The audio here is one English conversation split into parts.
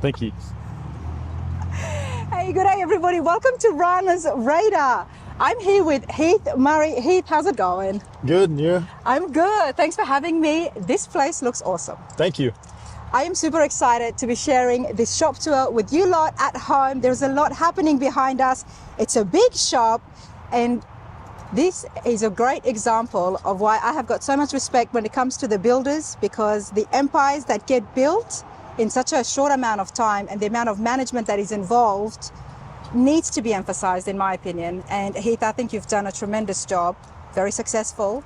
Thank you. Hey, good day, everybody. Welcome to Rana's Radar. I'm here with Heath Murray. Heath, how's it going? Good, and you? I'm good. Thanks for having me. This place looks awesome. Thank you. I am super excited to be sharing this shop tour with you lot at home. There's a lot happening behind us. It's a big shop, and this is a great example of why I have got so much respect when it comes to the builders, because the empires that get built in such a short amount of time and the amount of management that is involved needs to be emphasized, in my opinion. And Heath, I think you've done a tremendous job, very successful.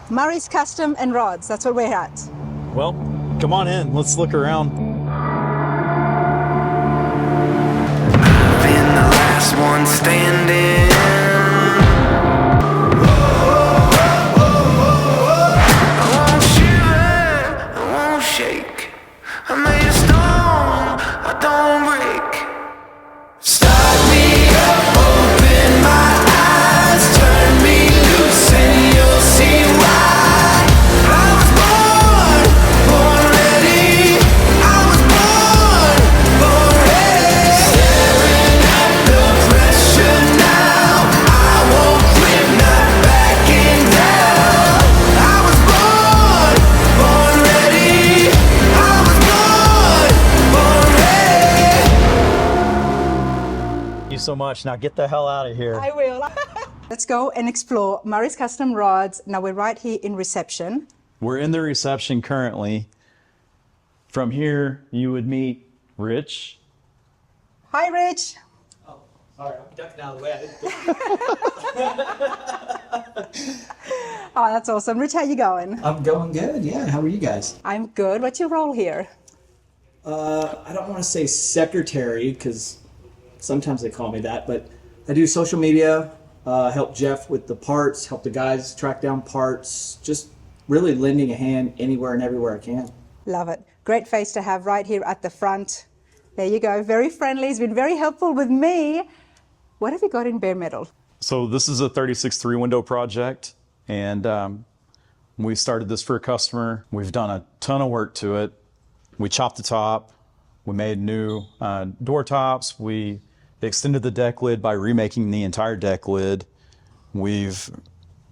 Murray's Kustom and Rods, that's where we're at. Well, come on in, let's look around. I've been the last one standing. I won't shiver, I won't shake. I'm made of stone, I don't break. Start me up, open my eyes, turn me loose and you'll see why. I was born ready. I was born ready. Staring at the pressure now, I won't quit, not backing down. I was born ready. I was born ready. Thank you so much. Now get the hell out of here. I will. Let's go and explore Murray's Kustom Rods. Now we're right here in reception. We're in the reception currently. From here, you would meet Rich. Hi, Rich. Oh, sorry, I'm ducking out of the way. Oh, that's awesome. Rich, how you going? I'm going good, yeah. How are you guys? I'm good. What's your role here? I don't want to say secretary, because sometimes they call me that, but I do social media, help Jeff with the parts, help the guys track down parts, just really lending a hand anywhere and everywhere I can. Love it. Great face to have right here at the front. There you go. Very friendly. He's been very helpful with me. What have you got in bare metal? So this is a 36 3-window project, and we started this for a customer. We've done a ton of work to it. We chopped the top. We made new door tops. We extended the deck lid by remaking the entire deck lid. We've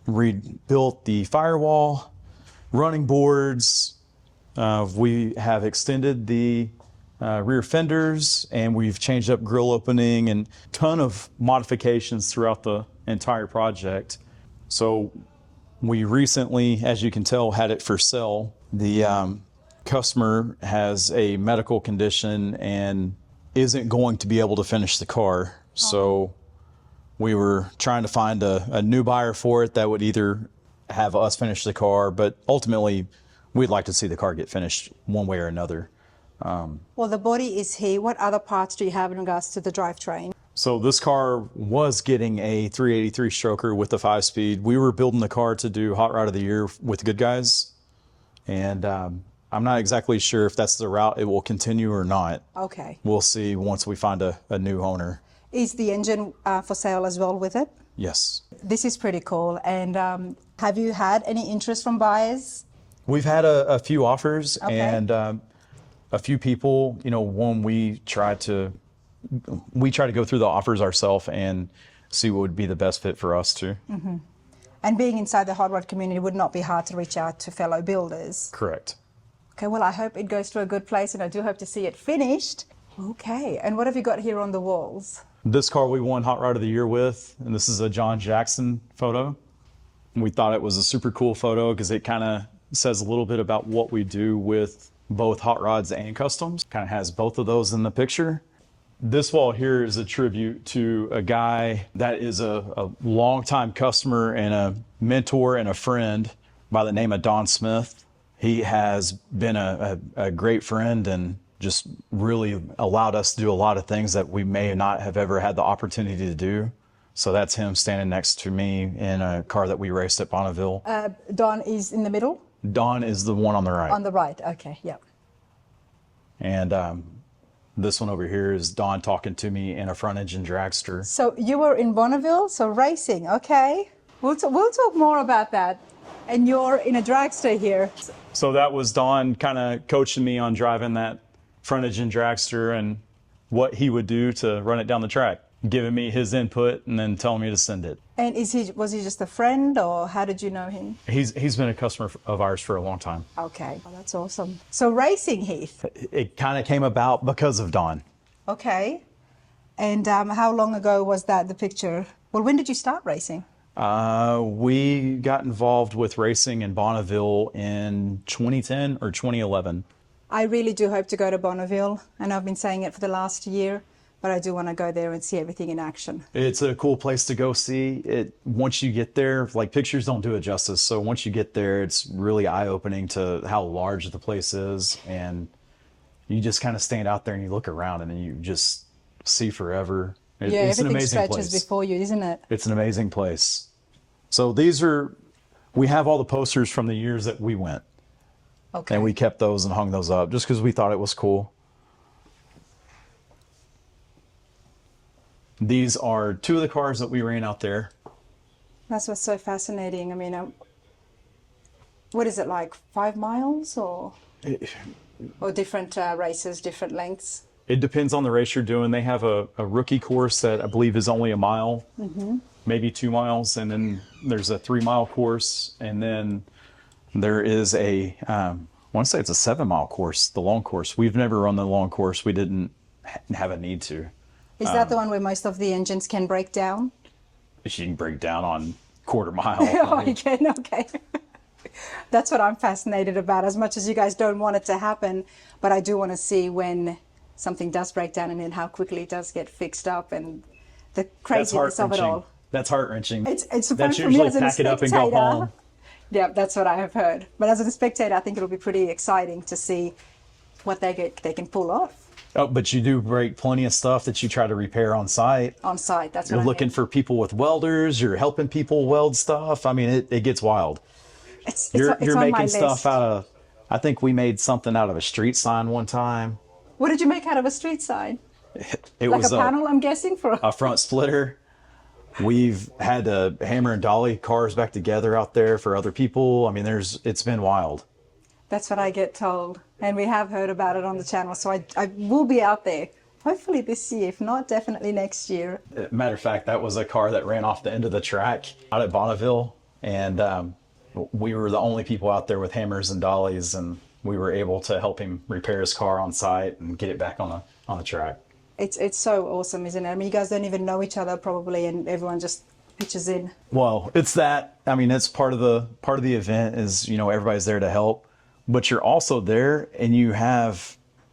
rebuilt the firewall, running boards. We have extended the rear fenders, and we've changed up grill opening and ton of modifications throughout the entire project. So we recently, as you can tell, had it for sale. The customer has a medical condition and isn't going to be able to finish the car. So we were trying to find a new buyer for it that would either have us finish the car, but ultimately we'd like to see the car get finished one way or another. Well, the body is here. What other parts do you have in regards to the drivetrain? So this car was getting a 383 stroker with the 5-speed. We were building the car to do Hot Rod of the Year with Good Guys. And I'm not exactly sure if that's the route it will continue or not. Okay. We'll see once we find a new owner. Is the engine for sale as well with it? Yes. This is pretty cool. And have you had any interest from buyers? We've had a few offers, Okay. and a few people, when we try to go through the offers ourselves and see what would be the best fit for us too. Mm-hmm. And being inside the hot rod community would not be hard to reach out to fellow builders. Correct. Okay, well, I hope it goes to a good place, and I do hope to see it finished. Okay, and what have you got here on the walls? This car we won Hot Rod of the Year with, and this is a John Jackson photo. We thought it was a super cool photo because it kind of says a little bit about what we do with both hot rods and customs. Kind of has both of those in the picture. This wall here is a tribute to a guy that is a longtime customer and a mentor and a friend by the name of Don Smith. He has been a great friend and just really allowed us to do a lot of things that we may not have ever had the opportunity to do. So that's him standing next to me in a car that we raced at Bonneville. Don is in the middle? Don is the one on the right. On the right, okay, yeah. And this one over here is Don talking to me in a front engine dragster. So you were in Bonneville, so racing, okay. We'll talk more about that. And you're in a dragster here. So that was Don kind of coaching me on driving that frontage and dragster and what he would do to run it down the track, giving me his input and then telling me to send it. And was he just a friend, or how did you know him? He's been a customer of ours for a long time. Okay, well, that's awesome. So racing, Heath. It kind of came about because of Don. Okay. And how long ago was that, the picture? Well, when did you start racing? We got involved with racing in Bonneville in 2010 or 2011. I really do hope to go to Bonneville, and I've been saying it for the last year, but I do want to go there and see everything in action. It's a cool place to go see it. Once you get there, like, pictures don't do it justice. So once you get there, it's really eye-opening to how large the place is, and you just kind of stand out there and you look around and you just see forever. Yeah, it's an everything amazing stretches place. before you, isn't it? It's an amazing place. So we have all the posters from the years that we went, Okay. and we kept those and hung those up just because we thought it was cool. These are two of the cars that we ran out there. That's what's so fascinating. I mean, what is it, like 5 miles or different races, different lengths? It depends on the race you're doing. They have a rookie course that I believe is only a mile, maybe 2 miles. And then there's a 3 mile course. And then there is I want to say it's a 7 mile course, the long course. We've never run the long course. We didn't have a need to. Is that the one where most of the engines can break down? She can break down on quarter mile. Oh, you can? Okay. That's what I'm fascinated about, as much as you guys don't want it to happen. But I do want to see when something does break down and then how quickly it does get fixed up and the craziness of it all. That's heart-wrenching. It's fun That's for me usually as a pack it up and go spectator. home. Yeah, that's what I have heard. But as a spectator, I think it'll be pretty exciting to see what they can pull off Oh, but you do break plenty of stuff that you try to repair on site. on site. That's You're what I looking mean. for people with welders. You're helping people weld stuff. I mean, it gets wild. It's You're on my making stuff list. out of. I think we made something out of a street sign one time. What did you make out of a street sign? It Like was a panel, I'm guessing, for a front splitter. We've had to hammer and dolly cars back together out there for other people. I mean, it's been wild. That's what I get told. And we have heard about it on the channel. So I will be out there, hopefully this year. If not, definitely next year. Matter of fact, that was a car that ran off the end of the track out at Bonneville. And we were the only people out there with hammers and dollies. And we were able to help him repair his car on site and get it back on the track. It's so awesome, isn't it? I mean, you guys don't even know each other probably, and everyone just pitches in. Well, it's that. I mean, it's part of the event is, everybody's there to help, but you're also there and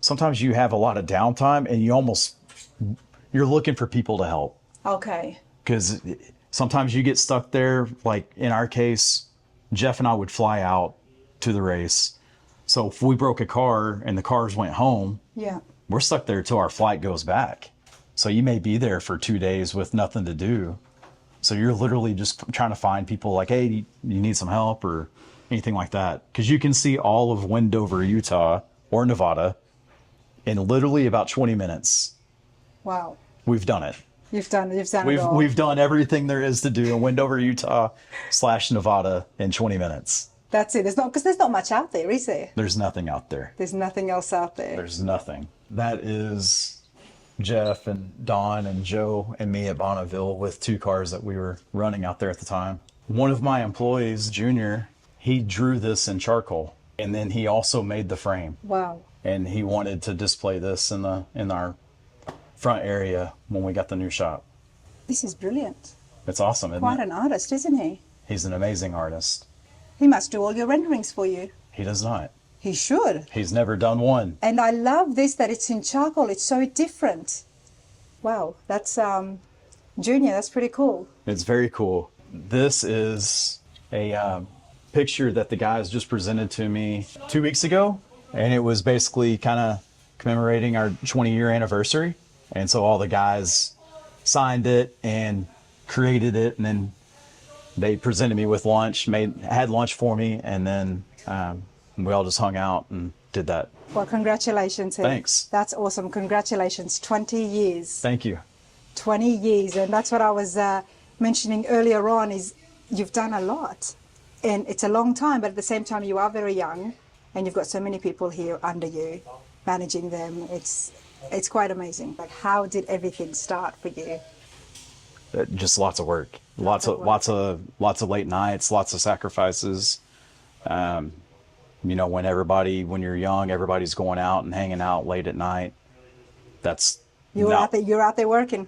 sometimes you have a lot of downtime and you're looking for people to help. Okay. Because sometimes you get stuck there. Like in our case, Jeff and I would fly out to the race. So if we broke a car and the cars went home, Yeah. we're stuck there till our flight goes back. So you may be there for 2 days with nothing to do. So you're literally just trying to find people like, hey, you need some help or anything like that. Because you can see all of Wendover, Utah or Nevada in literally about 20 minutes. Wow. We've done it. You've done it all. We've done everything there is to do in Wendover, Utah / Nevada in 20 minutes. That's it. Because there's not much out there, is there? There's nothing out there. There's nothing else out there. There's nothing. That is Jeff and Don and Joe and me at Bonneville with 2 cars that we were running out there at the time. One of my employees, Junior, he drew this in charcoal, and then he also made the frame. Wow. And he wanted to display this in our front area when we got the new shop. This is brilliant. It's awesome, isn't Quite it? an artist, isn't he? He's an amazing artist. He must do all your renderings for you. He does not. He should. He's never done one. And I love this, that it's in charcoal. It's so different. Wow. That's, Junior, that's pretty cool. It's very cool. This is a picture that the guys just presented to me 2 weeks ago. And it was basically kind of commemorating our 20-year anniversary. And so all the guys signed it and created it. And then they presented me with lunch, had lunch for me. And then we all just hung out and did that. Well, congratulations. Heath. Thanks. That's awesome. Congratulations. 20 years. Thank you. 20 years. And that's what I was mentioning earlier on is you've done a lot. And it's a long time, but at the same time, you are very young and you've got so many people here under you managing them. It's quite amazing. Like, how did everything start for you? Just lots of work, lots of late nights, lots of sacrifices. You know, when you're young, everybody's going out and hanging out late at night. You're out there working.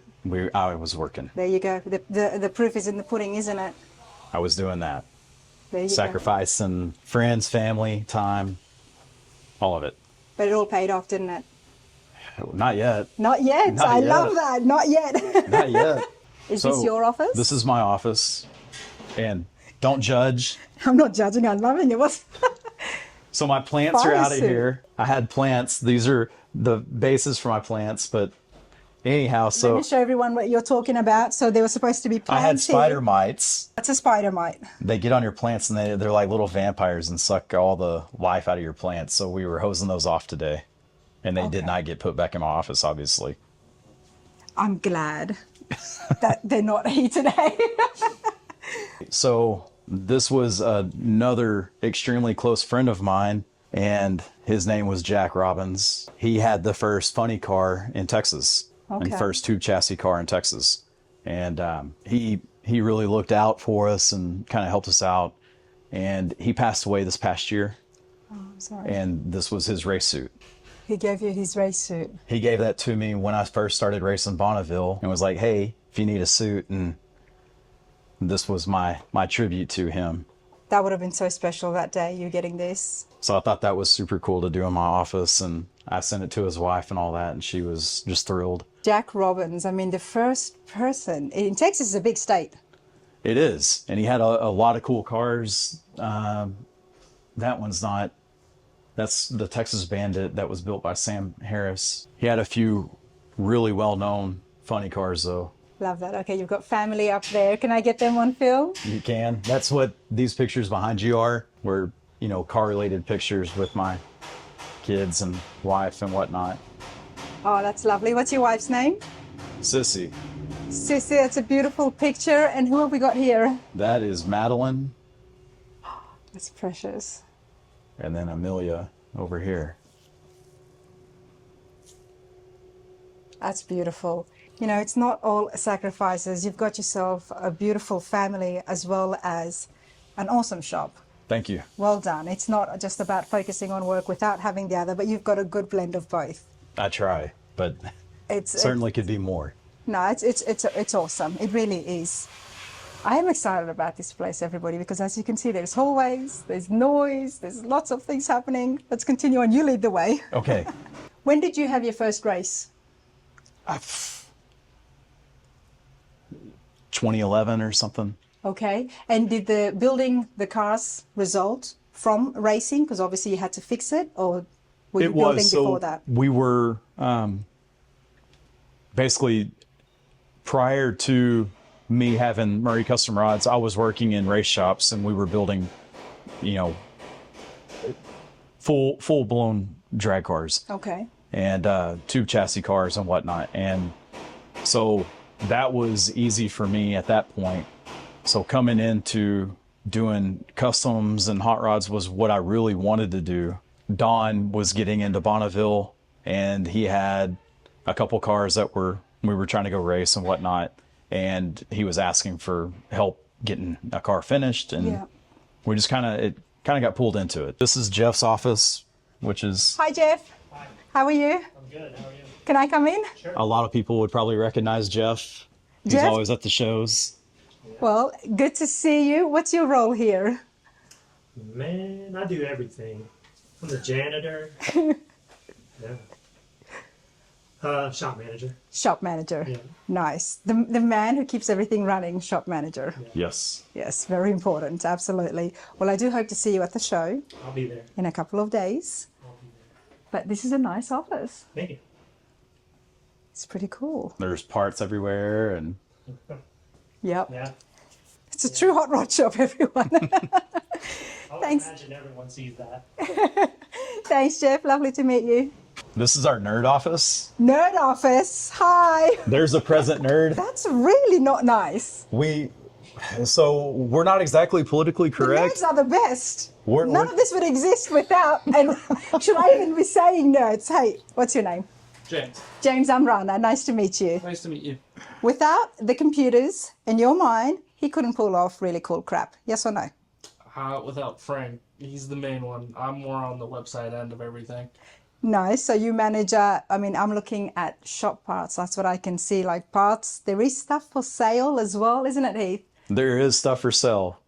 I was working. There you go. The proof is in the pudding, isn't it? I was doing that. There you go. Sacrificing friends, family, time, all of it. But it all paid off, didn't it? Not yet. Not yet. Not I yet. love that. Not yet. Not yet. Is this your office? This is my office. And don't judge. I'm not judging. I'm loving it. What's So my plants are out of Pharmacy. here. I had plants. These are the bases for my plants. But anyhow, Let so me show everyone what you're talking about. So there were supposed to be I plants had spider here. mites. That's a spider mite. They get on your plants and they're like little vampires and suck all the life out of your plants. So we were hosing those off today. And they did Okay. not get put back in my office, obviously. I'm glad that they're not here today. So this was another extremely close friend of mine, and his name was Jack Robbins. He had the first funny car in Texas, Okay. and first tube chassis car in Texas. And he really looked out for us and kind of helped us out. And he passed away this past year, I'm sorry. and this was his race suit. He gave you his race suit. He gave that to me when I first started racing Bonneville and was like, hey, if you need a suit. And this was my tribute to him. That would have been so special that day, you getting this. So I thought that was super cool to do in my office, and I sent it to his wife and all that, and she was just thrilled. Jack Robbins, I mean, the first person in Texas is a big state. It is, and he had a lot of cool cars. That one's not. That's the Texas Bandit that was built by Sam Harris. He had a few really well-known funny cars, though. Love that. Okay, you've got family up there. Can I get them on film? You can. That's what these pictures behind you are. Were, you know, car-related pictures with my kids and wife and whatnot. Oh, that's lovely. What's your wife's name? Sissy. Sissy, that's a beautiful picture. And who have we got here? That is Madeline, That's precious. and then Amelia over here. That's beautiful. You know, it's not all sacrifices. You've got yourself a beautiful family as well as an awesome shop. Thank you. Well done. It's not just about focusing on work without having the other, but you've got a good blend of both. I try, but It's certainly could be more. No, it's awesome. It really is. I am excited about this place, everybody, because as you can see, there's hallways, there's noise, there's lots of things happening. Let's continue on. You lead the way. Okay. When did you have your first race? 2011 or something. Okay. And did the building the cars result from racing? Because obviously you had to fix it, or were you It building was. So before that? we were basically, prior to me having Murray Kustom Rods, I was working in race shops, and we were building, you know, full blown drag cars Okay. and tube chassis cars and whatnot. And so that was easy for me at that point. So coming into doing customs and hot rods was what I really wanted to do. Don was getting into Bonneville, and he had a couple cars that we were trying to go race and whatnot. And he was asking for help getting a car finished, and Yeah. we just kind of got pulled into it. This is Jeff's office, which is Hi, Jeff. Hi. How are you? I'm good. How are you? Can I come in? a lot of people would probably recognize Jeff. He's Jeff? always at the shows. Well, good to see you. What's your role here? Man, I do everything. I'm the janitor. Yeah. Shop manager. Shop manager. Yeah. Nice. The man who keeps everything running, shop manager. Yes. Yes, very important. Absolutely. Well, I do hope to see you at the show I'll be there. in a couple of days. I'll be there. But this is a nice office. Thank you. It's pretty cool. There's parts everywhere, and Yep. Yeah. It's a true hot rod shop, everyone. I would Thanks. imagine everyone sees that. Thanks, Jeff. Lovely to meet you. this is our nerd office. Nerd office. Hi. There's a present nerd. That's really not nice. We So we're not exactly politically The correct. nerds are the best. We're- None we're- of this would exist without, and should I even be saying nerds? Hey, what's your name? James, James Amrana, nice to meet you. nice to meet you. Without the computers in your mind, he couldn't pull off really cool crap. Yes or no? Without Frank, he's the main one. I'm more on the website end of everything. Nice. So you manage, I'm looking at shop parts. That's what I can see, like parts. There is stuff for sale as well, isn't it, Heath? There is stuff for sale.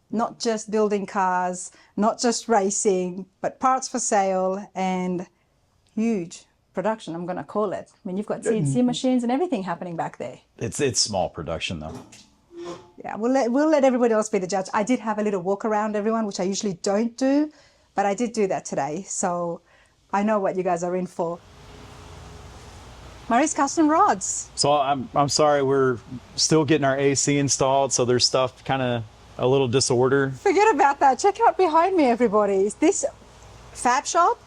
Not just building cars, not just racing, but parts for sale and huge production, I'm going to call it. I mean, you've got CNC machines and everything happening back there. It's small production though. Yeah, we'll let everybody else be the judge. I did have a little walk around everyone, which I usually don't do, but I did do that today. So I know what you guys are in for. Murray Kustom Rods. So I'm sorry, we're still getting our AC installed, so there's stuff kind of a little disorder. Forget about that. Check out behind me, everybody. Is this fab shop?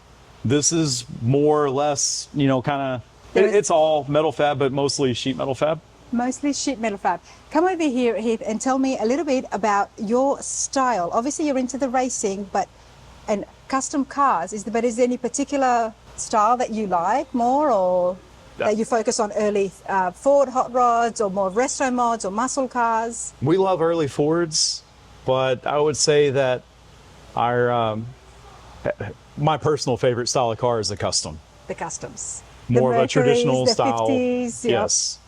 This is more or less, kind of, it's all metal fab, but mostly sheet metal fab. Mostly sheet metal fab. Come over here, Heath, and tell me a little bit about your style. Obviously, you're into the racing, and custom cars. Is there any particular style that you like more, or that you focus on early Ford hot rods, or more resto mods, or muscle cars? We love early Fords, but I would say that our my personal favorite style of car is the custom. The customs. More The of a traditional Mercuries, the style. 50s, yep. Yes.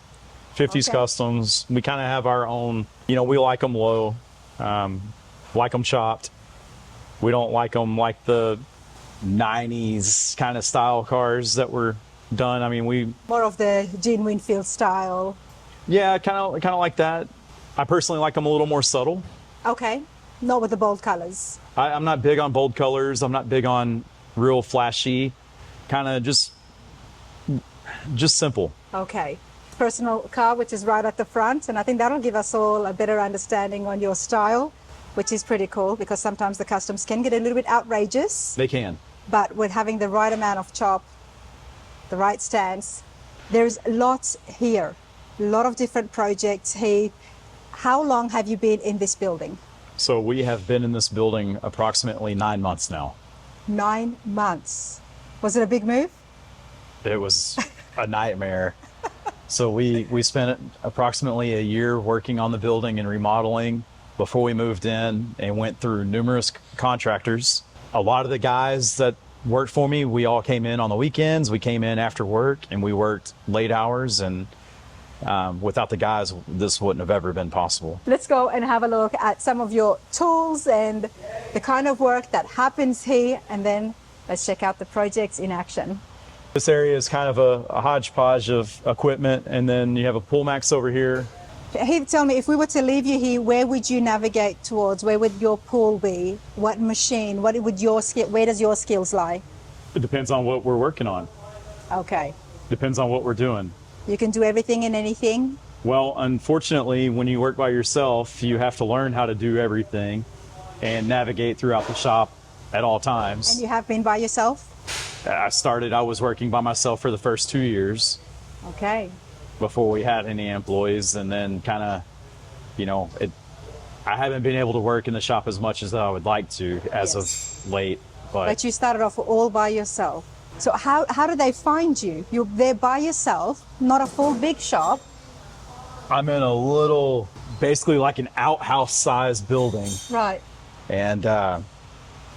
50s Okay. customs. We kind of have our own, we like them low, like them chopped. We don't like them like the 90s kind of style cars that were done. I mean, More of the Gene Winfield style. yeah, kind of like that. I personally like them a little more subtle. Okay. Not with the bold colors. I'm not big on bold colors. I'm not big on real flashy, kind of just simple. Okay. Personal car, which is right at the front. And I think that'll give us all a better understanding on your style, which is pretty cool because sometimes the customs can get a little bit outrageous. They can. But with having the right amount of chop, the right stance, there's lots here. A lot of different projects here. How long have you been in this building? So we have been in this building approximately 9 months now. 9 months. Was it a big move? It was a nightmare. So we spent approximately a year working on the building and remodeling before we moved in, and went through numerous contractors. A lot of the guys that worked for me, we all came in on the weekends. We came in after work and we worked late hours, and without the guys, this wouldn't have ever been possible. Let's go and have a look at some of your tools and the kind of work that happens here, and then let's check out the projects in action. This area is kind of a hodgepodge of equipment, and then you have a pull max over here. Heath, tell me, if we were to leave you here, where would you navigate towards? Where would your pool be? What machine? Where does your skills lie? It depends on what we're working on. Okay. Depends on what we're doing. You can do everything and anything? Well, unfortunately, when you work by yourself, you have to learn how to do everything and navigate throughout the shop at all times. And you have been by yourself? I was working by myself for the first 2 years Okay. before we had any employees, and then kind of, I haven't been able to work in the shop as much as I would like to as Yes. of late. But you started off all by yourself. So how do they find you? You're there by yourself, not a full big shop. I'm in a little, basically like an outhouse sized building, Right. and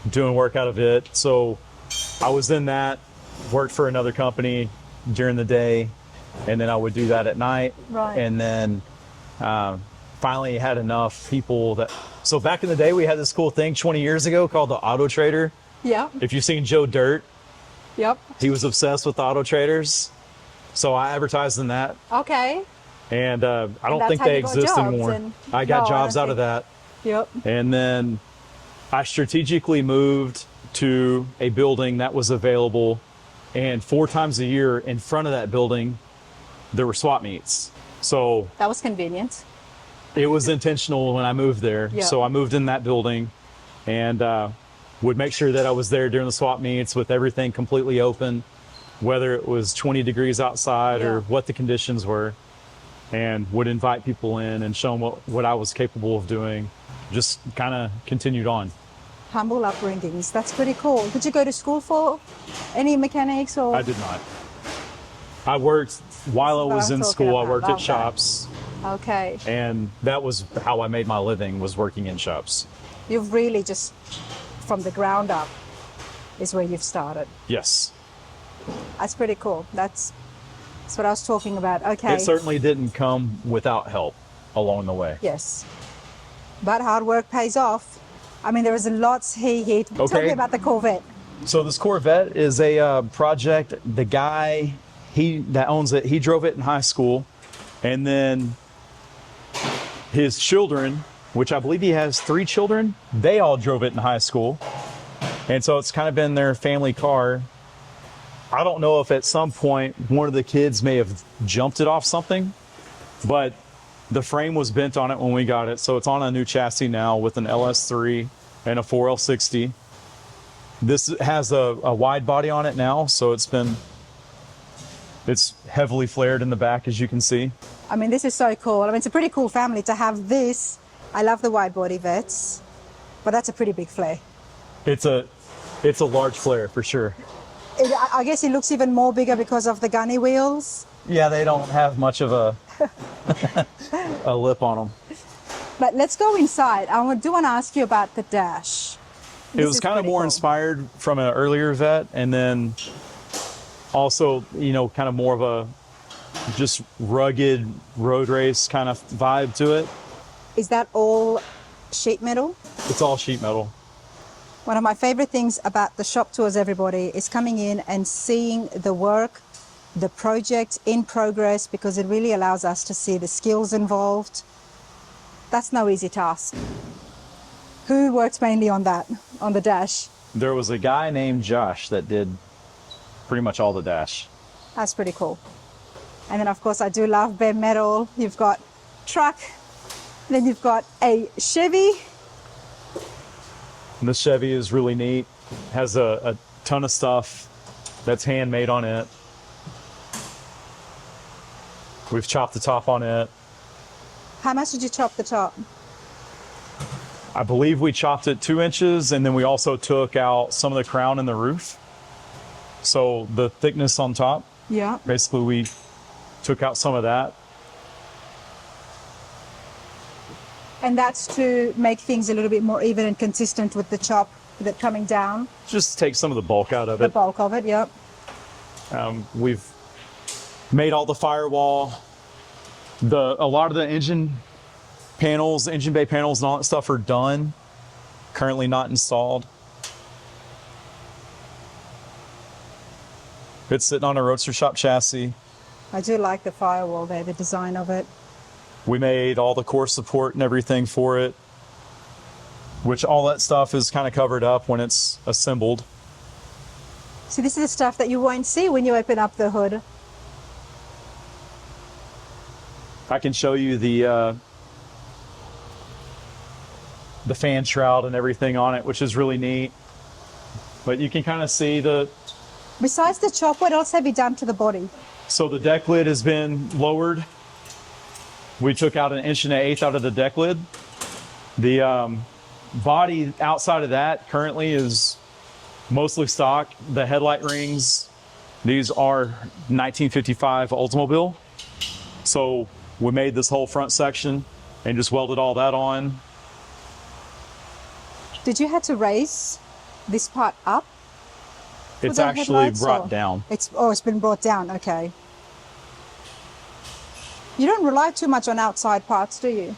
doing work out of it. So I was in that, worked for another company during the day, and then I would do that at night. Right. And then finally had enough people so back in the day, we had this cool thing 20 years ago called the Auto Trader. Yeah. If you've seen Joe Dirt, Yep. he was obsessed with auto traders. So I advertised in that. Okay. And I don't that's think how they you got exist jobs, anymore. and- I got No, I jobs don't out of that. Yep. And then I strategically moved to a building that was available. And 4 times a year in front of that building, there were swap meets. So That was convenient. it was intentional when I moved there. Yeah. So I moved in that building and would make sure that I was there during the swap meets with everything completely open, whether it was 20 degrees outside Yeah. or what the conditions were. and would invite people in and show them what I was capable of doing. Just kind of continued on. Humble upbringings. That's pretty cool. Did you go to school for any mechanics or? I did not. I worked while I This is what was I'm in talking school. I about. worked Love at that. shops, Okay. and that was how I made my living, was working in shops. You've really just, from the ground up, is where you've started. Yes. That's pretty cool. That's what I was talking about. Okay. It certainly didn't come without help along the way. Yes. But hard work pays off. I mean, there is a lot here. Tell Okay. me about the Corvette. So this Corvette is a project. The guy that owns it, he drove it in high school, and then his children, which I believe he has 3 children, they all drove it in high school, and so it's kind of been their family car. I don't know if at some point one of the kids may have jumped it off something, but the frame was bent on it when we got it, so it's on a new chassis now with an LS3 and a 4L60. This has a wide body on it now, so it's heavily flared in the back, as you can see. I mean, this is so cool. I mean, it's a pretty cool family to have this. I love the wide body vets, but that's a pretty big flare. It's a large flare for sure. I guess it looks even more bigger because of the gunny wheels. Yeah, they don't have much of a lip on them. But let's go inside. I do want to ask you about the dash. It This was is kind of pretty more cool. inspired from an earlier vet, and then also, kind of more of a just rugged road race kind of vibe to it. Is that all sheet metal? It's all sheet metal. One of my favorite things about the shop tours, everybody, is coming in and seeing the work, the project in progress, because it really allows us to see the skills involved. That's no easy task. Who works mainly on that, on the dash? There was a guy named Josh that did pretty much all the dash. That's pretty cool. And then, of course, I do love bare metal. You've got truck, then you've got a Chevy. And this Chevy is really neat. Has a ton of stuff that's handmade on it. We've chopped the top on it. How much did you chop the top? I believe we chopped it 2 inches, and then we also took out some of the crown and the roof. So the thickness on top, Yeah. basically we took out some of that. And that's to make things a little bit more even and consistent with the chop that coming down, Just take some of the bulk out of the it. bulk of it, yep. We've made all the firewall. A lot of the engine panels, engine bay panels and all that stuff are done. Currently not installed. It's sitting on a Roadster Shop chassis. I do like the firewall there, the design of it. We made all the core support and everything for it, which all that stuff is kind of covered up when it's assembled. See, this is the stuff that you won't see when you open up the hood. I can show you the fan shroud and everything on it, which is really neat. But you can kind of see Besides the chop, what else have you done to the body? so the deck lid has been lowered. We took out 1 1/8 inch out of the deck lid. The body outside of that currently is mostly stock. The headlight rings, these are 1955 Oldsmobile. So we made this whole front section and just welded all that on. Did you have to raise this part up? It's the actually headlights, brought or- down. It's been brought down, okay. You don't rely too much on outside parts, do you?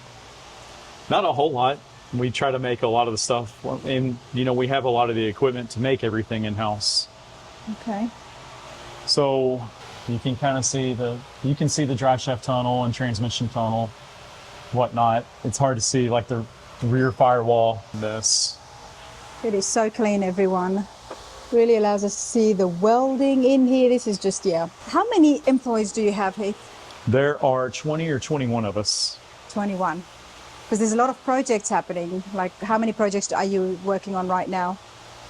Not a whole lot. We try to make a lot of the stuff, and we have a lot of the equipment to make everything in-house. Okay. So you can kind of see the drive shaft tunnel and transmission tunnel, whatnot. It's hard to see like the rear firewall. This It is so clean, everyone. Really allows us to see the welding in here. This is just, yeah. How many employees do you have, Heath? there are 20 or 21 of us. 21. Because there's a lot of projects happening. Like, how many projects are you working on right now?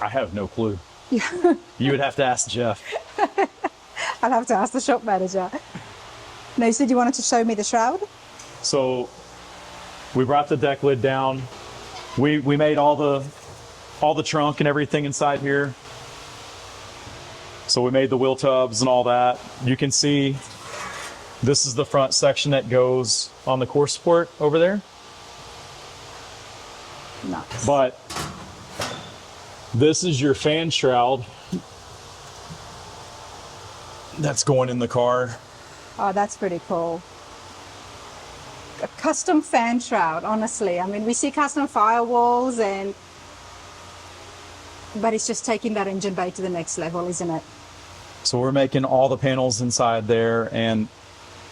I have no clue. You would have to ask Jeff. I'll have to ask the shop manager. Now you said you wanted to show me the shroud. So we brought the deck lid down. We made all the trunk and everything inside here. So we made the wheel tubs and all that. You can see this is the front section that goes on the core support over there. Nice. But this is your fan shroud that's going in the car. Oh, that's pretty cool. A custom fan shroud, honestly. I mean, we see custom firewalls but it's just taking that engine bay to the next level, isn't it? So we're making all the panels inside there, and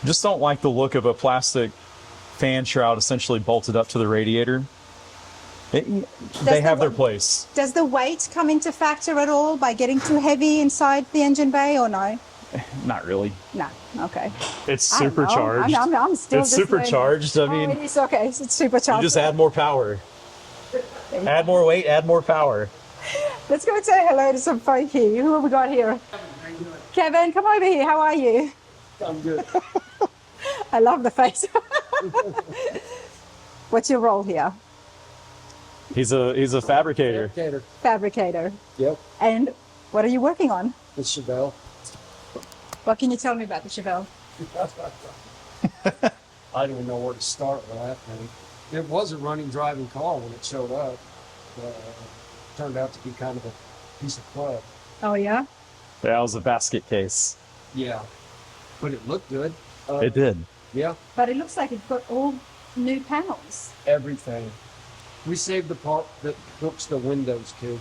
just don't like the look of a plastic fan shroud essentially bolted up to the radiator. They have their place. Does the weight come into factor at all by getting too heavy inside the engine bay, or no? Not really. No, okay. It's I don't know. supercharged. I'm still It's just supercharged. learning. I mean, it is okay. It's supercharged. you just add more power. Add more weight, add more power. Let's go and say hello to some folk here. Who have we got here? Kevin, come over here. How are you? I'm good. I love the face. What's your role here? He's a fabricator. Fabricator. Fabricator. Yep. And what are you working on? The Chevelle. What can you tell me about the Chevelle? I don't even know where to start with that thing. It was a running, driving car when it showed up. Turned out to be kind of a piece of crud. Oh, yeah? That was a basket case. Yeah. But it looked good. It did. Yeah. But it looks like it's got all new panels. Everything. We saved the part that hooks the windows to.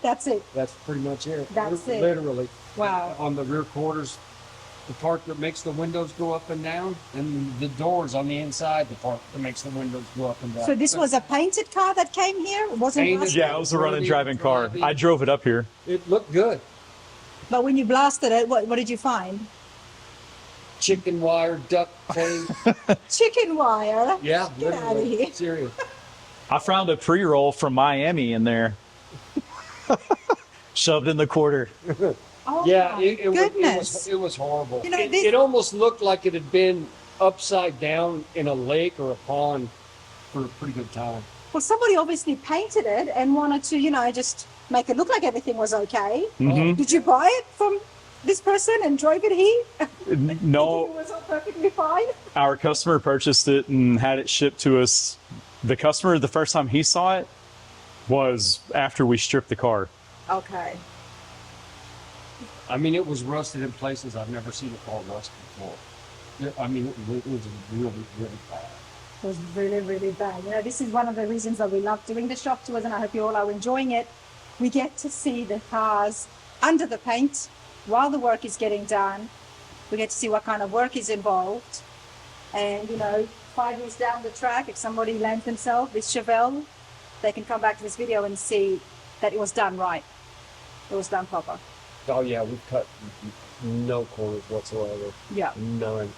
That's it. That's pretty much it. That's it. Literally. Wow. On the rear quarters, the part that makes the windows go up and down, and the doors on the inside, the part that makes the windows go up and down. So this was a painted car that came here? It wasn't Painted. blasted? Yeah, it was a running, driving car. I drove it up here. It looked good. But when you blasted it, what did you find? Chicken wire, duct tape. Chicken wire. Yeah, Get out of literally. here. Serious. I found a pre-roll from Miami in there. Shoved in the quarter. Oh, Yeah, my it goodness. was horrible. You know, it, this- it almost looked like it had been upside down in a lake or a pond for a pretty good time. Well, somebody obviously painted it and wanted to, just make it look like everything was okay. Mhm. Did you buy it from this person and drove it here? It No, was all perfectly fine. our customer purchased it and had it shipped to us. The customer, the first time he saw it was after we stripped the car. Okay. I mean, it was rusted in places I've never seen a car rust before. I mean, it was really, really bad. It was really, really bad. This is one of the reasons that we love doing the shop tours, and I hope you all are enjoying it. We get to see the cars under the paint while the work is getting done. We get to see what kind of work is involved. And, 5 years down the track, if somebody lands themselves this Chevelle, they can come back to this video and see that it was done right. It was done proper. Oh yeah, we cut no corners whatsoever. Yeah. None,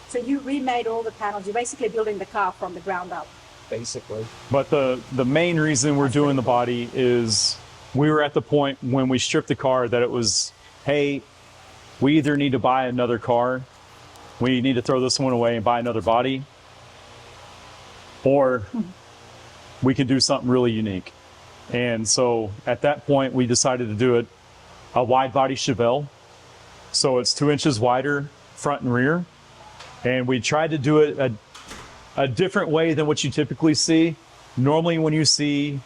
So you remade all the panels. You're basically building the car from the ground up. basically. But the main reason we're doing the body is we were at the point when we stripped the car that it was, hey, we either need to buy another car, we need to throw this one away and buy another body, or we can do something really unique. And so at that point, we decided to do it a wide body Chevelle. So it's 2 inches wider front and rear. And we tried to do it a different way than what you typically see. Normally when you see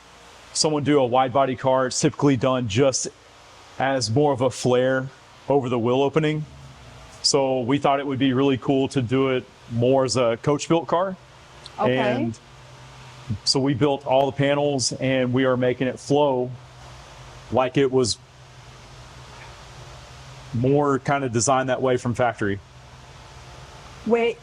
someone do a wide body car, it's typically done just as more of a flare over the wheel opening. So we thought it would be really cool to do it more as a coach built car. Okay. And so we built all the panels and we are making it flow like it was more kind of designed that way from factory. Where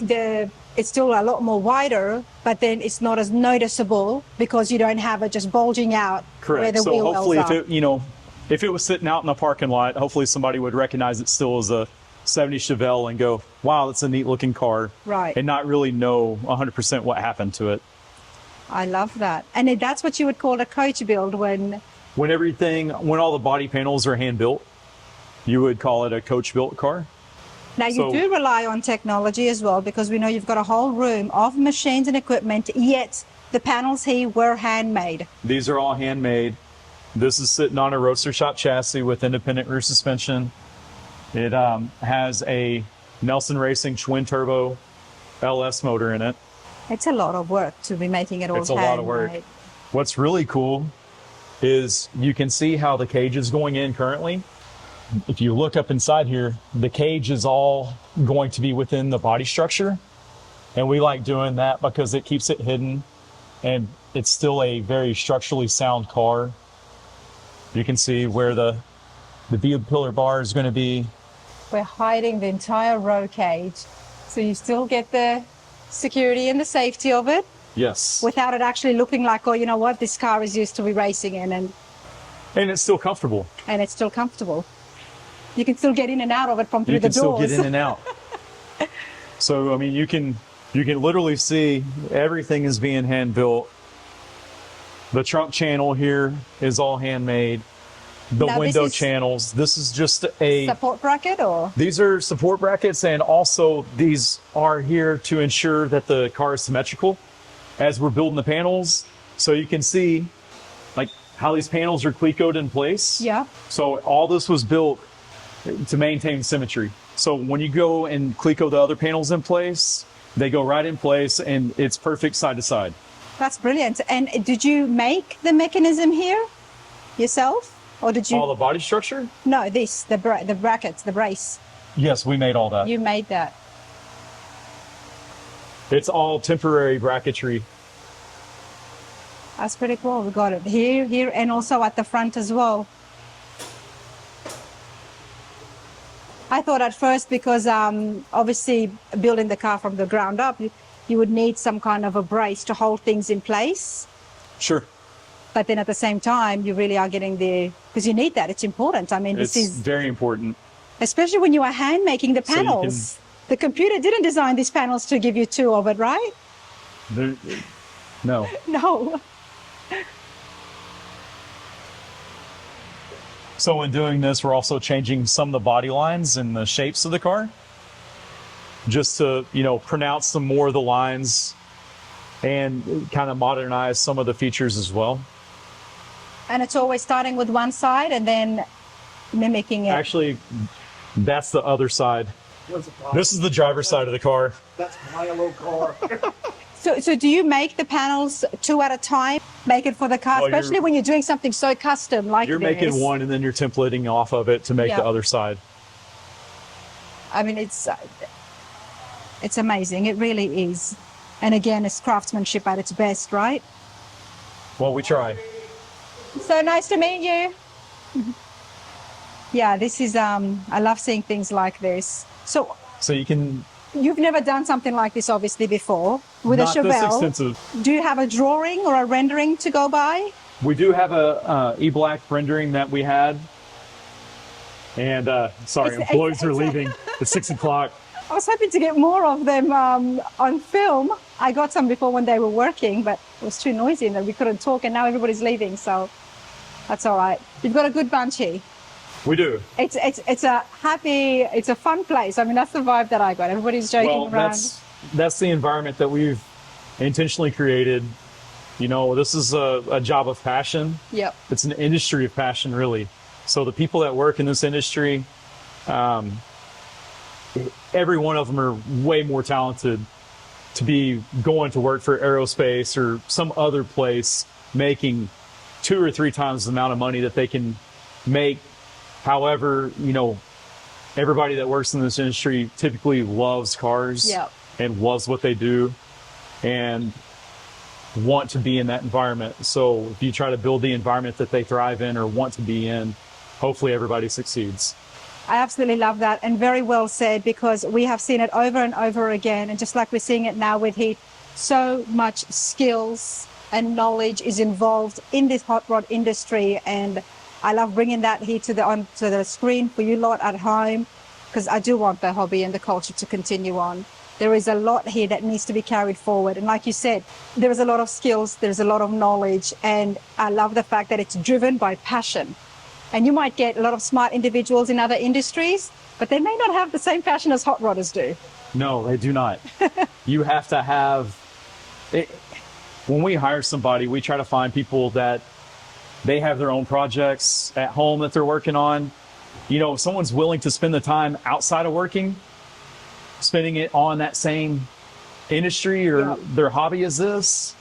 it's still a lot more wider, but then it's not as noticeable because you don't have it just bulging out where the So wheel hopefully wells if are. if it was sitting out in the parking lot, hopefully somebody would recognize it still as a 70 Chevelle and go, wow, that's a neat looking car. Right. And not really know 100% what happened to it. I love that. And that's what you would call a coach build when When all the body panels are hand built, you would call it a coach built car. Now, you So- do rely on technology as well, because we know you've got a whole room of machines and equipment, yet the panels here were handmade. These are all handmade. This is sitting on a roadster shop chassis with independent rear suspension. It has a Nelson Racing twin turbo LS motor in it. It's a lot of work to be making it all It's a lot of work. handmade. What's really cool is you can see how the cage is going in currently. If you look up inside here, the cage is all going to be within the body structure. And we like doing that because it keeps it hidden and it's still a very structurally sound car. You can see where the B-pillar bar is going to be. We're hiding the entire row cage, so you still get the security and the safety of it Yes. without it actually looking like, oh, you know what, this car is used to be racing in, and And it's still comfortable. it's still comfortable. You can still get in and out of it from through You can the doors. still get in and out. So, I mean, you can literally see everything is being hand built. The trunk channel here is all handmade. The Now, this window is- channels. This is just a. Support bracket, or These are support brackets, and also these are here to ensure that the car is symmetrical as we're building the panels. So you can see like how these panels are clecoed in place. yeah. So all this was built to maintain symmetry. So when you go and cleco the other panels in place, they go right in place and it's perfect side to side. That's brilliant. And did you make the mechanism here yourself, or did you? All the body structure? No, the brackets, the brace. Yes, we made all that. You made that. It's all temporary bracketry. That's pretty cool. We got it here, and also at the front as well. I thought at first, because obviously building the car from the ground up, you would need some kind of a brace to hold things in place. Sure. But then at the same time, you really are getting because you need that. It's important. I mean, It's this is, very important. especially when you are hand making the So you panels. The computer didn't design these panels to give you two of it, right? No. No. So in doing this, we're also changing some of the body lines and the shapes of the car, just to, pronounce some more of the lines and kind of modernize some of the features as well. And it's always starting with one side and then mimicking it. Actually, that's the other side. What's the problem? This is the driver's side of the car. That's my little car. So do you make the panels two at a time? Make it for the car, Well, especially when you're doing something so custom like You're this. making one and then you're templating off of it to make Yeah. the other side. I mean, it's amazing. It really is. And again, it's craftsmanship at its best, right? Well, we try. So nice to meet you. Yeah, this is, I love seeing things like this. So So you can, you've never done something like this, obviously, before with not a this Chevelle. extensive. Do you have a drawing or a rendering to go by? We do have a e-black rendering that we had. And sorry, It's- employees are it's- leaving at 6 o'clock. I was hoping to get more of them on film. I got some before when they were working, but it was too noisy and then we couldn't talk, and now everybody's leaving, so that's all right. You've got a good bunch here. We do. It's a happy, it's a fun place. I mean, that's the vibe that I got. Everybody's joking Well, around. that's the environment that we've intentionally created. This is a job of passion. Yep. It's an industry of passion, really. So the people that work in this industry, every one of them are way more talented to be going to work for aerospace or some other place making 2 or 3 times the amount of money that they can make. However, everybody that works in this industry typically loves cars Yep. and loves what they do and want to be in that environment. So if you try to build the environment that they thrive in or want to be in, hopefully everybody succeeds. I absolutely love that, and very well said, because we have seen it over and over again, and just like we're seeing it now with Heath, so much skills and knowledge is involved in this hot rod industry, and I love bringing that here onto the screen for you lot at home, because I do want the hobby and the culture to continue on. There is a lot here that needs to be carried forward, and like you said, there is a lot of skills, there's a lot of knowledge, and I love the fact that it's driven by passion. And you might get a lot of smart individuals in other industries, but they may not have the same passion as hot rodders do. No, they do not. You have to have it. When we hire somebody, we try to find people that they have their own projects at home that they're working on. You know, if someone's willing to spend the time outside of working, spending it on that same industry or their hobby as this,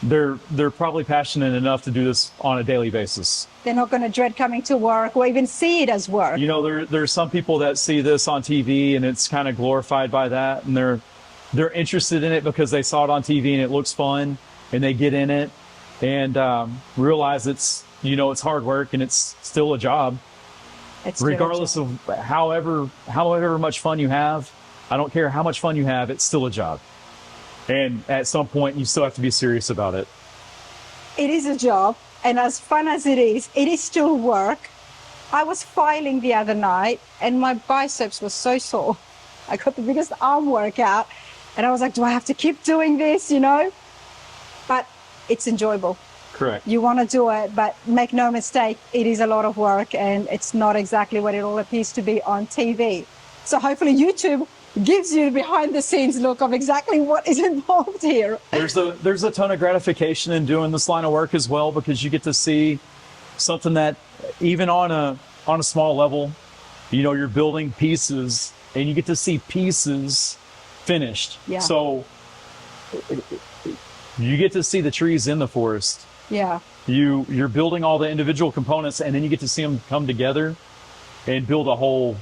they're probably passionate enough to do this on a daily basis. They're not going to dread coming to work or even see it as work. You know, there's some people that see this on TV and it's kind of glorified by that, and they're interested in it because they saw it on TV and it looks fun, and they get in it and realize it's hard work and it's still a job. It's Regardless of however much fun you have, I don't care how much fun you have, it's still a job. And at some point, you still have to be serious about it. It is a job, and as fun as it is still work. I was filing the other night, and my biceps was so sore. I got the biggest arm workout, and I was like, do I have to keep doing this, But it's enjoyable. Correct. You want to do it, but make no mistake, it is a lot of work, and it's not exactly what it all appears to be on TV. So hopefully YouTube gives you the behind the scenes look of exactly what is involved here. There's a ton of gratification in doing this line of work as well, because you get to see something that even on a small level, you're building pieces and you get to see pieces finished. Yeah. So you get to see the trees in the forest. Yeah. You're building all the individual components, and then you get to see them come together and build a whole.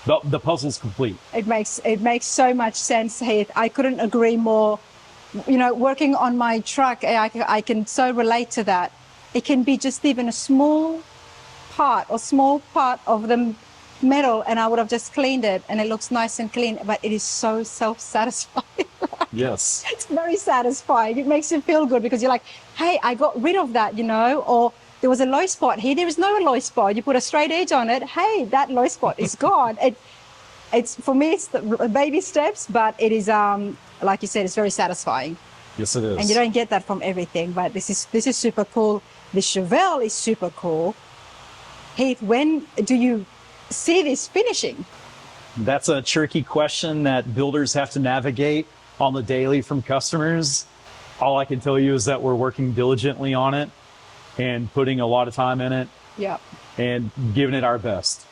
The puzzle's complete. It makes so much sense, Heath. I couldn't agree more. Working on my truck, I can so relate to that. It can be just even a small part of the metal, and I would have just cleaned it, and it looks nice and clean, but it is so self-satisfying. Yes. It's very satisfying. It makes you feel good because you're like, hey, I got rid of that, or there was a low spot here. There is no low spot. You put a straight edge on it. Hey, that low spot is gone. It's for me, it's the baby steps, but it is, like you said, it's very satisfying. Yes, it is. And you don't get that from everything, but this is super cool. The Chevelle is super cool. Heath, when do you see this finishing? That's a tricky question that builders have to navigate on the daily from customers. All I can tell you is that we're working diligently on it and putting a lot of time in it. Yeah. And giving it our best.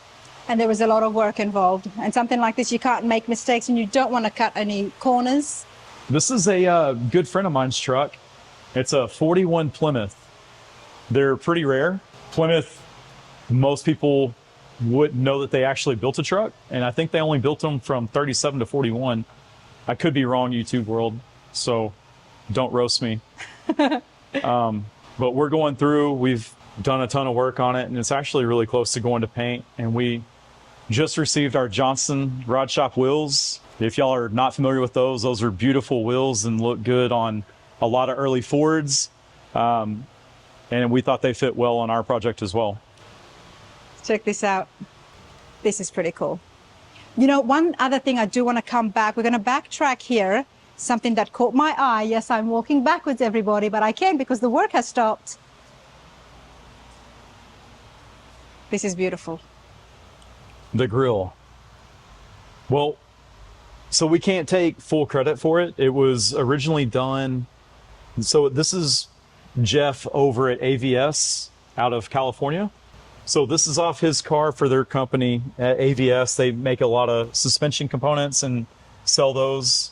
And there was a lot of work involved. And something like this, you can't make mistakes, and you don't want to cut any corners. This is a good friend of mine's truck. It's a 41 Plymouth. They're pretty rare. Plymouth, most people wouldn't know that they actually built a truck, and I think they only built them from 37 to 41. I could be wrong, YouTube world, so don't roast me. But we're going through, we've done a ton of work on it, and it's actually really close to going to paint. And we just received our Johnson Rod Shop wheels. If y'all are not familiar with those are beautiful wheels and look good on a lot of early Fords. And we thought they fit well on our project as well. Check this out. This is pretty cool. One other thing I do want to come back. We're going to backtrack here. Something that caught my eye. Yes, I'm walking backwards, everybody, but I can't because the work has stopped. This is beautiful. The grill. Well, so we can't take full credit for it. It was originally done. So this is Jeff over at AVS out of California. So this is off his car for their company at AVS. They make a lot of suspension components and sell those.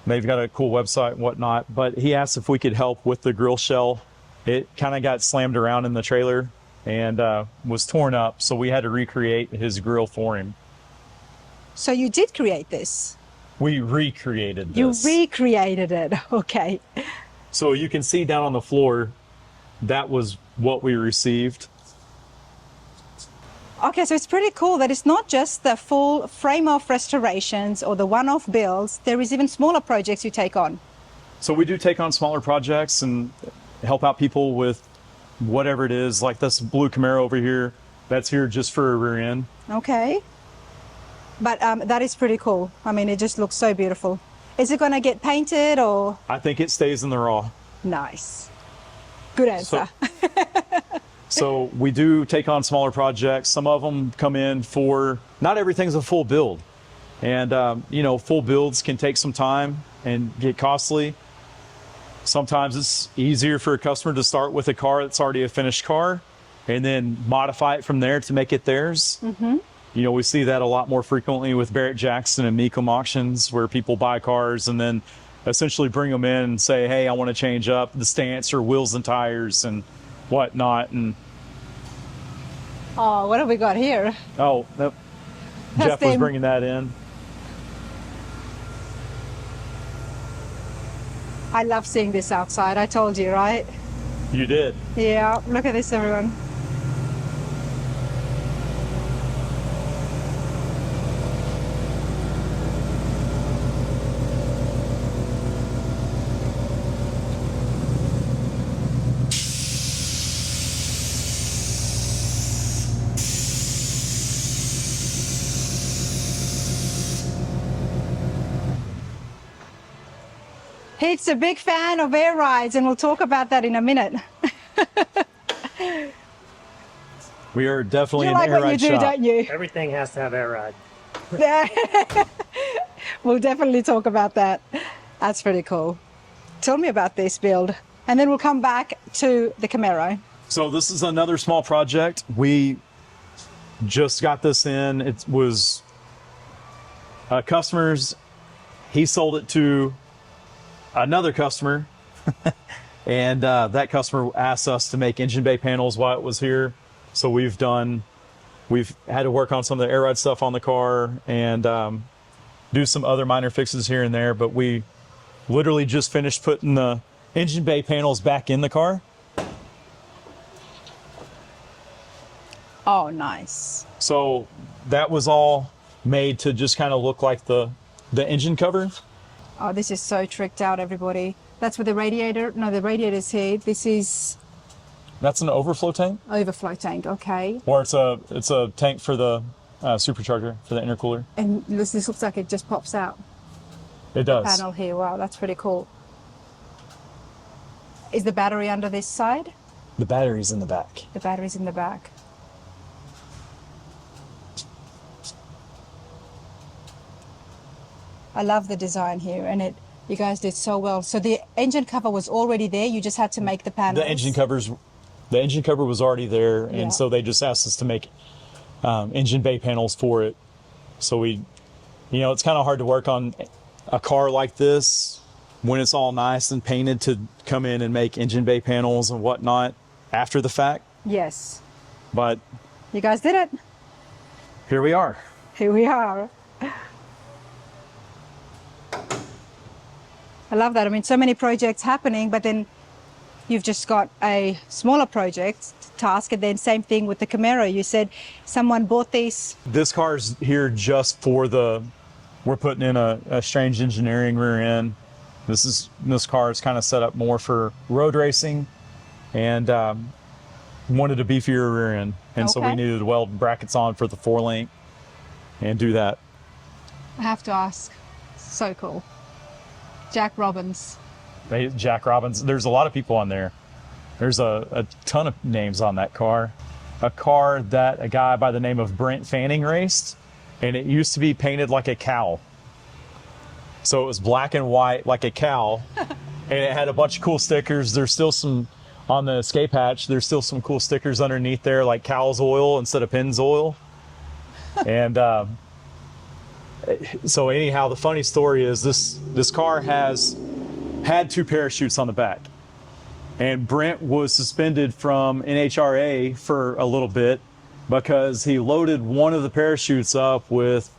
They've got a cool website and whatnot. But he asked if we could help with the grill shell. It kind of got slammed around in the trailer and was torn up. So we had to recreate his grill for him. So you did create this? We recreated this. You recreated it. Okay. So you can see down on the floor, that was what we received. Okay, so it's pretty cool that it's not just the full frame-off restorations or the one-off builds. There is even smaller projects you take on. So we do take on smaller projects and help out people with whatever it is, like this blue Camaro over here. That's here just for a rear end. Okay. But that is pretty cool. I mean, it just looks so beautiful. Is it going to get painted or? I think it stays in the raw. Nice. Good answer. So we do take on smaller projects. Some of them come in for, not everything's a full build. And, full builds can take some time and get costly. Sometimes it's easier for a customer to start with a car that's already a finished car and then modify it from there to make it theirs. Mm-hmm. We see that a lot more frequently with Barrett Jackson and Mecum auctions, where people buy cars and then essentially bring them in and say, hey, I want to change up the stance or wheels and tires and whatnot. And Oh, what have we got here? Jeff was them. bringing that in. I love seeing this outside. I told you, right? You did. Yeah, look at this, everyone. Heath's a big fan of air rides, and we'll talk about that in a minute. We are definitely You an like air what you ride do, shop. don't you? Everything has to have air ride. We'll definitely talk about that. That's pretty cool. Tell me about this build, and then we'll come back to the Camaro. So this is another small project. We just got this in. It was customers. He sold it to another customer, and that customer asked us to make engine bay panels while it was here. So we've had to work on some of the air ride stuff on the car and do some other minor fixes here and there. But we literally just finished putting the engine bay panels back in the car. Oh, nice. So that was all made to just kind of look like the engine cover. Oh, this is so tricked out, everybody. That's with the radiator. No, the radiator's here. This is That's an overflow tank, overflow tank, okay. or it's a tank for the supercharger for the intercooler. And this looks like it just pops out. It does. Panel here. Wow, that's pretty cool. Is the battery under this side? The battery's in the back. The battery's in the back. I love the design here, and you guys did so well. So the engine cover was already there. You just had to make the panels. The engine cover was already there, Yeah. and so they just asked us to make engine bay panels for it. So it's kind of hard to work on a car like this when it's all nice and painted to come in and make engine bay panels and whatnot after the fact. Yes. But You guys did it. here we are. Here we are. I love that. I mean, so many projects happening, but then you've just got a smaller project task, and then same thing with the Camaro. You said someone bought these. This car's here just for we're putting in a strange engineering rear end. This car is kind of set up more for road racing, and wanted a beefier rear end. And so we Okay. needed to weld brackets on for the 4-link and do that. I have to ask. So cool. Jack Robbins. Jack Robbins, there's a lot of people on there. There's a ton of names on that car. A car that a guy by the name of Brent Fanning raced, and it used to be painted like a cow. So it was black and white like a cow, and it had a bunch of cool stickers. There's still some, on the escape hatch, there's still some cool stickers underneath there, like cow's oil instead of Pennzoil. And so anyhow, the funny story is this car had 2 parachutes on the back, and Brent was suspended from NHRA for a little bit because he loaded one of the parachutes up with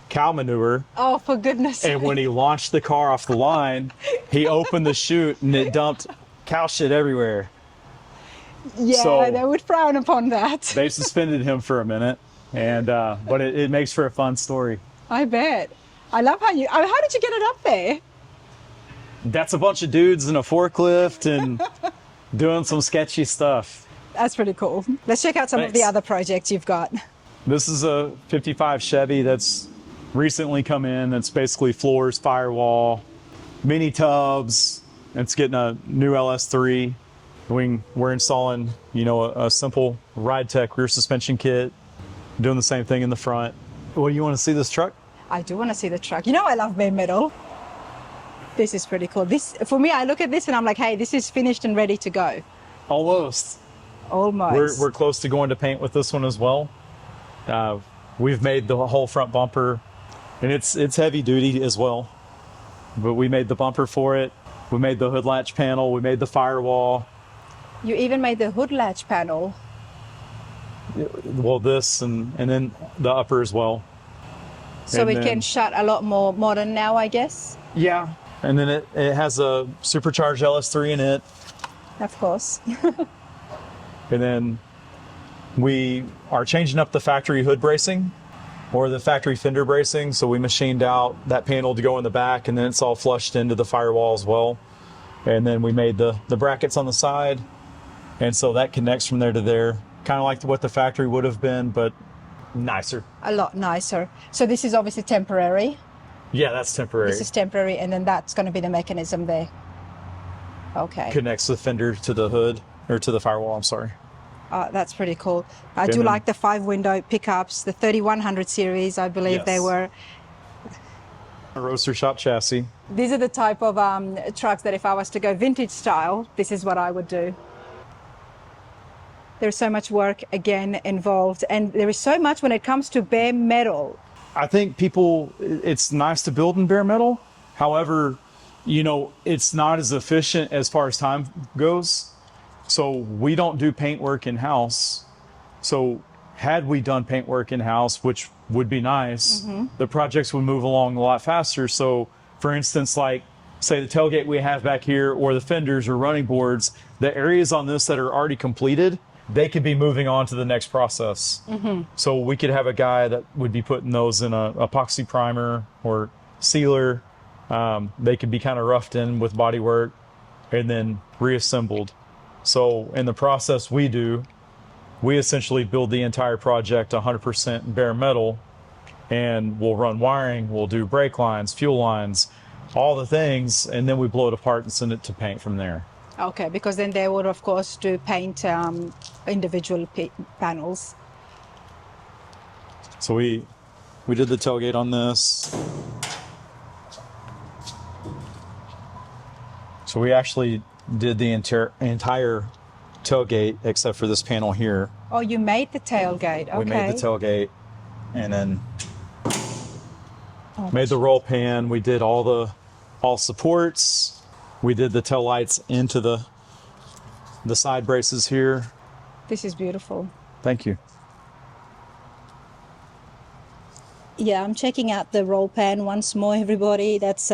cow manure, Oh, for goodness and when he launched the car off the line, he opened the chute and it dumped cow shit everywhere. Yeah, so- they would frown upon that. They suspended him for a minute, and but it makes for a fun story. I bet. I love how did you get it up there? That's a bunch of dudes in a forklift and doing some sketchy stuff. That's pretty cool. Let's check out some of the Thanks. other projects you've got. This is a 55 Chevy that's recently come in. It's basically floors, firewall, mini tubs. It's getting a new LS3. We're installing, you know, a simple Ride Tech rear suspension kit, doing the same thing in the front. Well, you want to see this truck? I do want to see the truck. You know, I love bare metal. This is pretty cool. This, for me, I look at this and I'm like, hey, this is finished and ready to go. Almost. Almost. We're close to going to paint with this one as well. We've made the whole front bumper, and it's heavy duty as well. But we made the bumper for it. We made the hood latch panel. We made the firewall. You even made the hood latch panel. Well, this and then the upper as well. So And it then- can shut a lot more modern now, I guess. Yeah. And then it has a supercharged LS3 in it. Of course. And then we are changing up the factory hood bracing or the factory fender bracing. So we machined out that panel to go in the back, and then it's all flushed into the firewall as well. And then we made the brackets on the side. And so that connects from there to there, kind of like what the factory would have been, but nicer. A lot nicer. So this is obviously temporary. Yeah, that's temporary. This is temporary, and then that's going to be the mechanism there. Okay. Connects the fender to the hood, or to the firewall, I'm sorry. That's pretty cool. I do then- like the 5-window pickups, the 3100 series, I believe they Yes. were. A roadster shop chassis. These are the type of trucks that if I was to go vintage style, this is what I would do. There's so much work, again, involved, and there is so much when it comes to bare metal. I think it's nice to build in bare metal. However, you know, it's not as efficient as far as time goes. So we don't do paint work in-house. So had we done paint work in-house, which would be nice, the projects would move along a lot faster. So for instance, like say the tailgate we have back here or the fenders or running boards, the areas on this that are already completed, they could be moving on to the next process. So we could have a guy that would be putting those in a epoxy primer or sealer. They could be kind of roughed in with body work and then reassembled. So in the process we do, we essentially build the entire project 100% bare metal, and we'll run wiring, we'll do brake lines, fuel lines, all the things, and then we blow it apart and send it to paint from there. Okay, because then they would, of course, do paint individual panels. So we did the tailgate on this. So we actually did the entire tailgate except for this panel here. Oh, you made the tailgate. Okay. We made the tailgate and then made the roll pan. We did all supports. We did the tail lights into the side braces here. This is beautiful. Thank you. Yeah, I'm checking out the roll pan once more, everybody. That's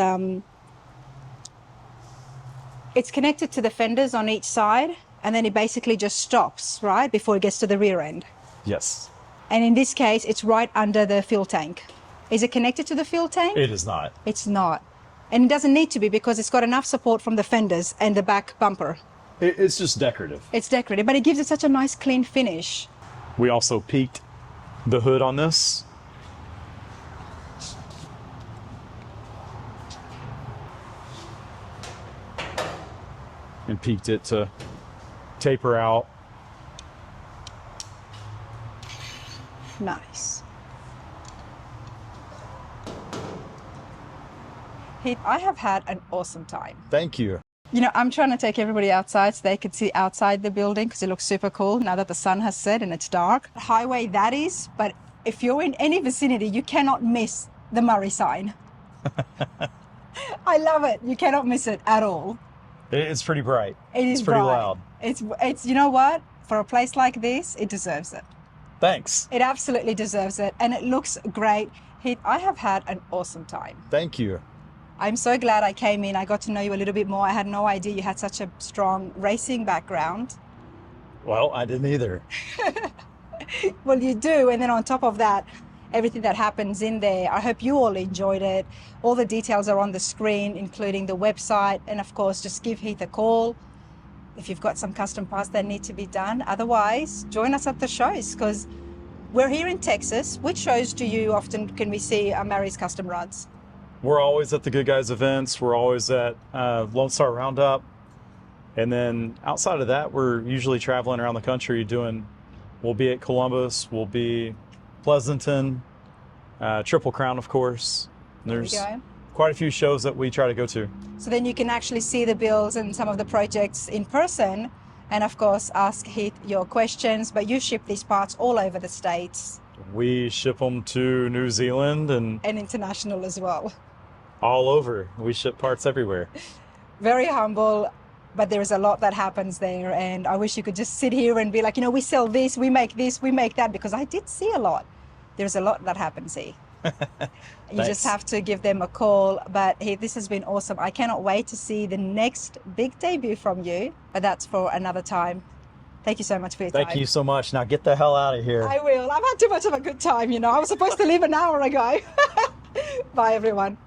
it's connected to the fenders on each side, and then it basically just stops, right, before it gets to the rear end. Yes. And in this case, it's right under the fuel tank. Is it connected to the fuel tank? It is not. It's not. And it doesn't need to be because it's got enough support from the fenders and the back bumper. It's just decorative. It's decorative, but it gives it such a nice clean finish. We also peaked the hood on this. And peaked it to taper out. Nice. Heath, I have had an awesome time. Thank you. You know, I'm trying to take everybody outside so they can see outside the building because it looks super cool now that the sun has set and it's dark. Highway that is, but if you're in any vicinity, you cannot miss the Murray sign. I love it. You cannot miss it at all. It's pretty bright. It is It's pretty bright. loud. It's you know what? For a place like this, it deserves it. Thanks. It absolutely deserves it, and it looks great. Heath, I have had an awesome time. Thank you. I'm so glad I came in. I got to know you a little bit more. I had no idea you had such a strong racing background. Well, I didn't either. Well, you do. And then on top of that, everything that happens in there. I hope you all enjoyed it. All the details are on the screen, including the website. And of course, just give Heath a call if you've got some custom parts that need to be done. Otherwise, join us at the shows because we're here in Texas. Which shows do you often can we see Murray's Kustom Rods? We're always at the Good Guys events. We're always at Lone Star Roundup. And then outside of that, we're usually traveling around the country we'll be at Columbus, we'll be Pleasanton, Triple Crown, of course. There you There's go. quite a few shows that we try to go to. So then you can actually see the builds and some of the projects in person, and of course ask Heath your questions. But you ship these parts all over the States We ship them to New Zealand and and international as well. all over. We ship parts everywhere. Very humble, but there is a lot that happens there, and I wish you could just sit here and be like, we sell this, we make that, because I did see a lot. There's a lot that happens here. You just Thanks. have to give them a call. But hey, this has been awesome. I cannot wait to see the next big debut from you, but that's for another time. Thank you so much for your time. Thank you so much. Now get the hell out of here. I will. I've had too much of a good time, I was supposed to leave an hour ago. Bye, everyone.